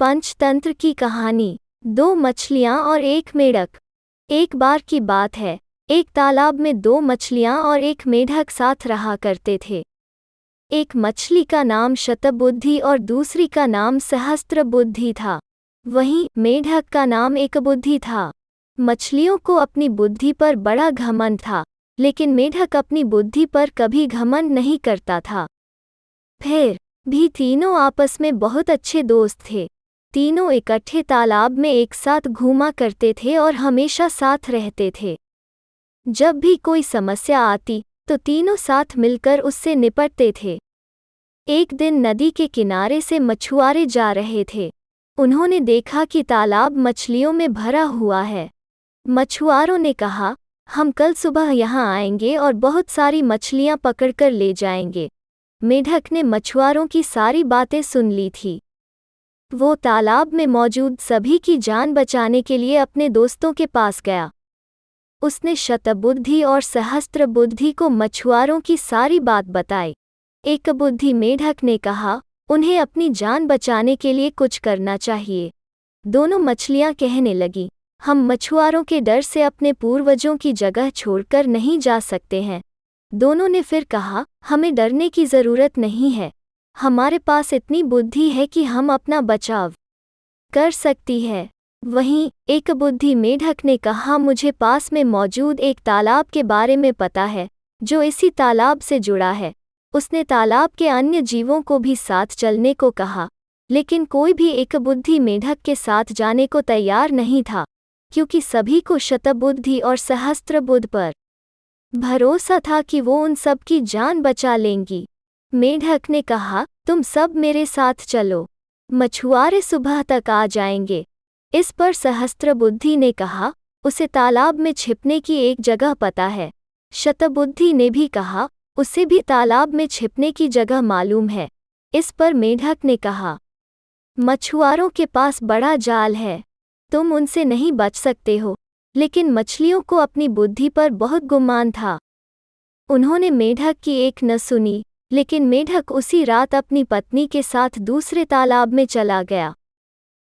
पंचतंत्र की कहानी। दो मछलियाँ और एक मेढक। एक बार की बात है, एक तालाब में दो मछलियाँ और एक मेढक साथ रहा करते थे। एक मछली का नाम शतबुद्धि और दूसरी का नाम सहस्त्रबुद्धि था। वहीं मेढक का नाम एकबुद्धि था। मछलियों को अपनी बुद्धि पर बड़ा घमंड था, लेकिन मेढक अपनी बुद्धि पर कभी घमंड नहीं करता था। फिर भी तीनों आपस में बहुत अच्छे दोस्त थे। तीनों इकट्ठे तालाब में एक साथ घूमा करते थे और हमेशा साथ रहते थे। जब भी कोई समस्या आती तो तीनों साथ मिलकर उससे निपटते थे। एक दिन नदी के किनारे से मछुआरे जा रहे थे। उन्होंने देखा कि तालाब मछलियों में भरा हुआ है। मछुआरों ने कहा, हम कल सुबह यहाँ आएंगे और बहुत सारी मछलियाँ पकड़कर ले जाएंगे। मेढक ने मछुआरों की सारी बातें सुन ली थी। वो तालाब में मौजूद सभी की जान बचाने के लिए अपने दोस्तों के पास गया। उसने शतबुद्धि और सहस्त्रबुद्धि को मछुआरों की सारी बात बताई। एकबुद्धि मेढक ने कहा, उन्हें अपनी जान बचाने के लिए कुछ करना चाहिए। दोनों मछलियां कहने लगीं, हम मछुआरों के डर से अपने पूर्वजों की जगह छोड़कर नहीं जा सकते हैं। दोनों ने फिर कहा, हमें डरने की ज़रूरत नहीं है। हमारे पास इतनी बुद्धि है कि हम अपना बचाव कर सकती है। वहीं एकबुद्धि मेढक ने कहा, मुझे पास में मौजूद एक तालाब के बारे में पता है, जो इसी तालाब से जुड़ा है। उसने तालाब के अन्य जीवों को भी साथ चलने को कहा, लेकिन कोई भी एकबुद्धि मेढक के साथ जाने को तैयार नहीं था, क्योंकि सभी को शतबुद्धि और सहस्त्रबुद्धि पर भरोसा था कि वो उन सब की जान बचा लेंगी। मेढक ने कहा, तुम सब मेरे साथ चलो, मछुआरे सुबह तक आ जाएंगे। इस पर सहस्त्रबुद्धि ने कहा, उसे तालाब में छिपने की एक जगह पता है। शतबुद्धि ने भी कहा, उसे भी तालाब में छिपने की जगह मालूम है। इस पर मेढक ने कहा, मछुआरों के पास बड़ा जाल है, तुम उनसे नहीं बच सकते हो। लेकिन मछलियों को अपनी बुद्धि पर बहुत गुमान था। उन्होंने मेढक की एक न सुनी, लेकिन मेढक उसी रात अपनी पत्नी के साथ दूसरे तालाब में चला गया।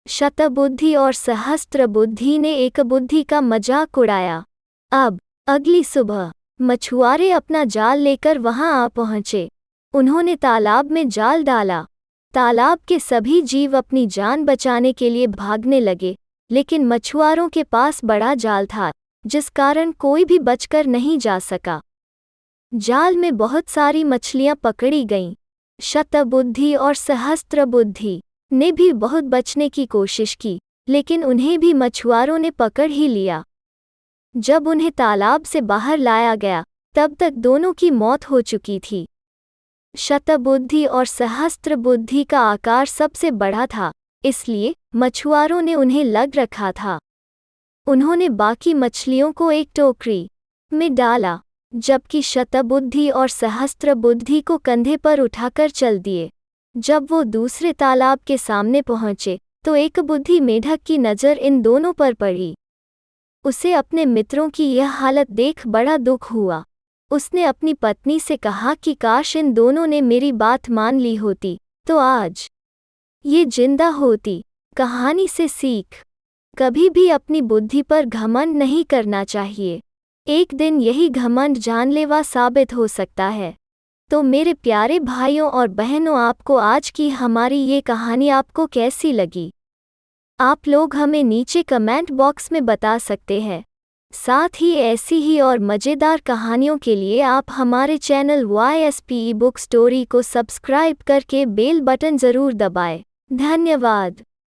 शतबुद्धि और सहस्त्रबुद्धि ने एकबुद्धि का मजाक उड़ाया। अब अगली सुबह मछुआरे अपना जाल लेकर वहां आ पहुंचे। उन्होंने तालाब में जाल डाला। तालाब के सभी जीव अपनी जान बचाने के लिए भागने लगे, लेकिन मछुआरों के पास बड़ा जाल था, जिस कारण कोई भी बचकर नहीं जा सका। जाल में बहुत सारी मछलियां पकड़ी गईं। शतबुद्धि और सहस्त्रबुद्धि ने भी बहुत बचने की कोशिश की, लेकिन उन्हें भी मछुआरों ने पकड़ ही लिया। जब उन्हें तालाब से बाहर लाया गया, तब तक दोनों की मौत हो चुकी थी। शतबुद्धि और सहस्त्रबुद्धि का आकार सबसे बड़ा था, इसलिए मछुआरों ने उन्हें लग रखा था। उन्होंने बाकी मछलियों को एक टोकरी में डाला, जबकि शतबुद्धि और सहस्त्रबुद्धि को कंधे पर उठाकर चल दिए। जब वो दूसरे तालाब के सामने पहुंचे, तो एकबुद्धि मेढक की नज़र इन दोनों पर पड़ी। उसे अपने मित्रों की यह हालत देख बड़ा दुख हुआ। उसने अपनी पत्नी से कहा कि काश इन दोनों ने मेरी बात मान ली होती, तो आज ये जिंदा होती। कहानी से सीख, कभी भी अपनी बुद्धि पर घमंड नहीं करना चाहिए। एक दिन यही घमंड जानलेवा साबित हो सकता है। तो मेरे प्यारे भाइयों और बहनों, आपको आज की हमारी ये कहानी आपको कैसी लगी? आप लोग हमें नीचे कमेंट बॉक्स में बता सकते हैं। साथ ही ऐसी ही और मज़ेदार कहानियों के लिए आप हमारे चैनल YSP बुक स्टोरी को सब्सक्राइब करके बेल बटन ज़रूर दबाएं। धन्यवाद।